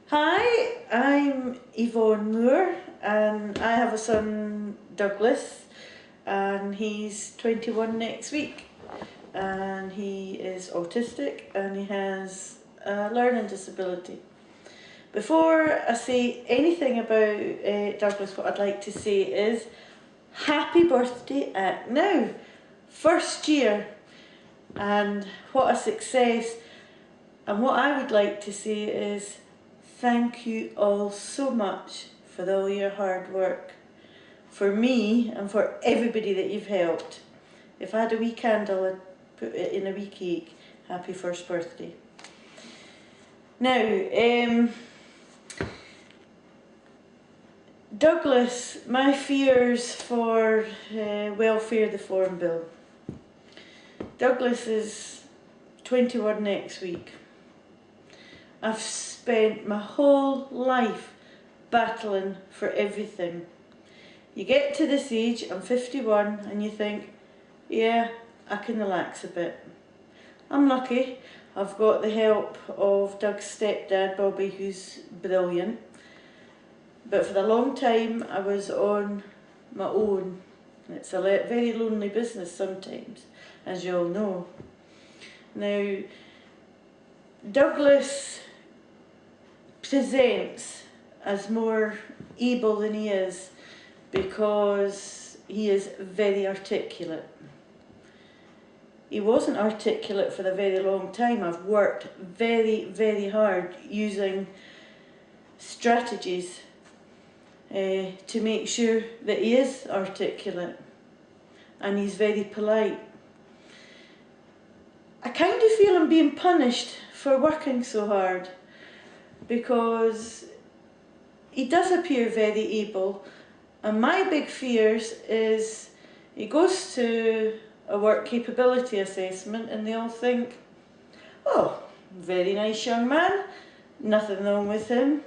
Hi, I'm Yvonne Moore and I have a son, Douglas, and he's 21 next week, and he is autistic and he has a learning disability. Before I say anything about Douglas, what I'd like to say is happy birthday ACT Now, first year, and what a success. And what I would like to say is thank you all so much for all your hard work, for me and for everybody that you've helped. If I had a wee candle, I'd put it in a wee cake. Happy first birthday. Now, Douglas, my fears for welfare reform bill. Douglas is 21 next week. I've spent my whole life battling for everything. You get to this age, I'm 51, and you think, yeah, I can relax a bit. I'm lucky, I've got the help of Doug's stepdad, Bobby, who's brilliant. But for a long time, I was on my own. It's a very lonely business sometimes, as you all know. Now, Douglas presents as more able than he is because he is very articulate. He wasn't articulate for a very long time. I've worked very, very hard using strategies to make sure that he is articulate, and he's very polite. I kind of feel I'm being punished for working so hard, because he does appear very able, and my big fears is he goes to a work capability assessment and they all think, oh, very nice young man, nothing wrong with him.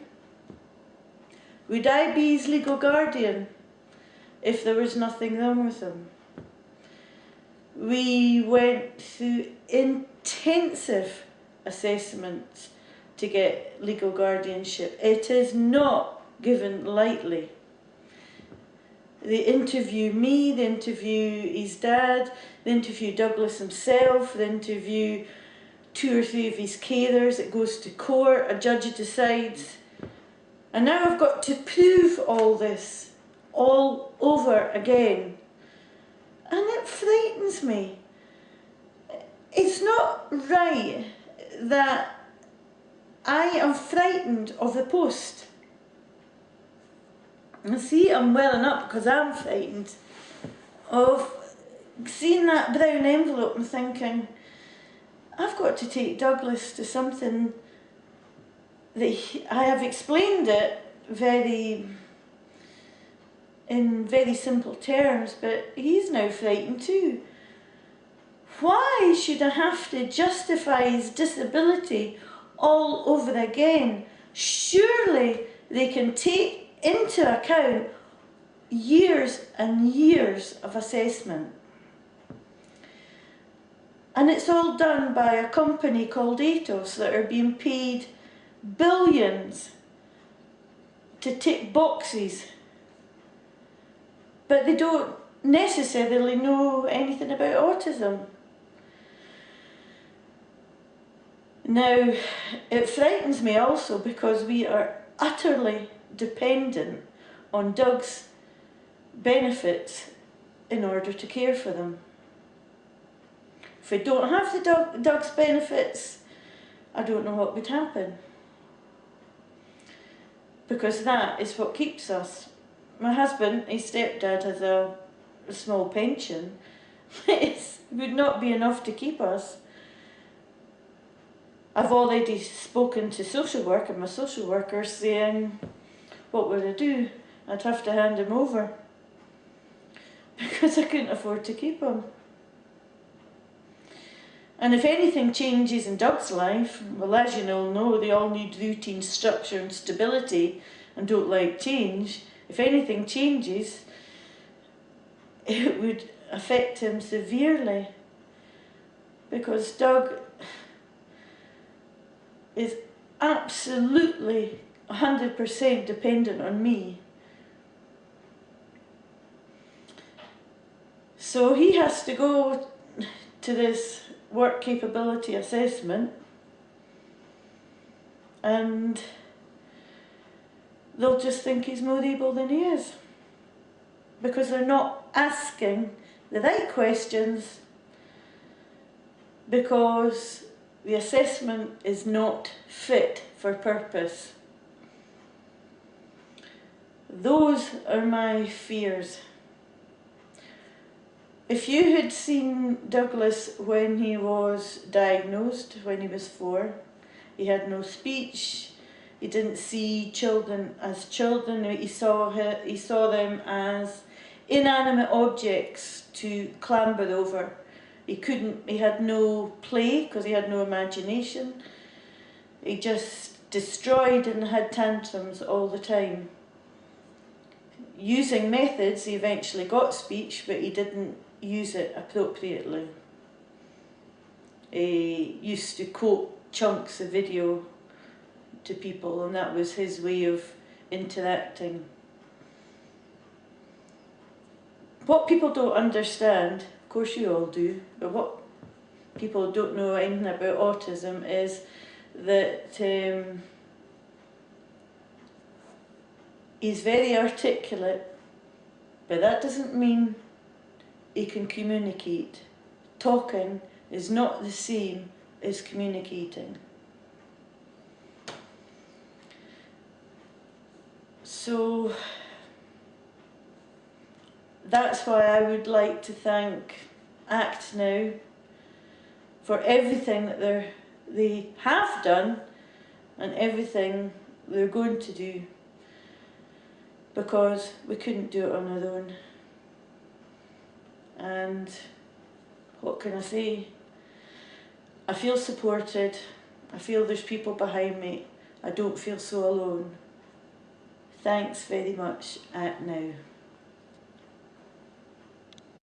Would I be his legal guardian if there was nothing wrong with him? We went through intensive assessments to get legal guardianship. It is not given lightly. They interview me, they interview his dad, they interview Douglas himself, they interview 2 or 3 of his carers, it goes to court, a judge decides. And now I've got to prove all this all over again. And it frightens me. It's not right that I am frightened of the post. And see, I'm welling up because I'm frightened of seeing that brown envelope and thinking, I've got to take Douglas to something that I have explained it in very simple terms, but he's now frightened too. Why should I have to justify his disability all over again? Surely they can take into account years and years of assessment. And it's all done by a company called Atos that are being paid billions to tick boxes, but they don't necessarily know anything about autism. Now, it frightens me also because we are utterly dependent on Doug's benefits in order to care for them. If we don't have the Doug's benefits, I don't know what would happen, because that is what keeps us. My husband, his stepdad, has a small pension. It would not be enough to keep us. I've already spoken to social work, and my social worker saying, what would I do? I'd have to hand him over because I couldn't afford to keep him. And if anything changes in Doug's life, well, as you all know, they all need routine, structure and stability and don't like change. If anything changes, it would affect him severely, because Doug is absolutely 100% dependent on me. So he has to go to this work capability assessment, and they'll just think he's more able than he is, because they're not asking the right questions, because the assessment is not fit for purpose. Those are my fears. If you had seen Douglas when he was diagnosed, when he was 4, he had no speech, he didn't see children as children, he saw them as inanimate objects to clamber over. He had no play because he had no imagination. He just destroyed and had tantrums all the time. Using methods, he eventually got speech, but he didn't use it appropriately. He used to quote chunks of video to people, and that was his way of interacting. What people don't understand, of course you all do, but what people don't know anything about autism is that he's very articulate, but that doesn't mean he can communicate. Talking is not the same as communicating. So that's why I would like to thank ACT Now for everything that they have done and everything they're going to do, because we couldn't do it on our own. And what can I say? I feel supported. I feel there's people behind me. I don't feel so alone. Thanks very much, ACT Now.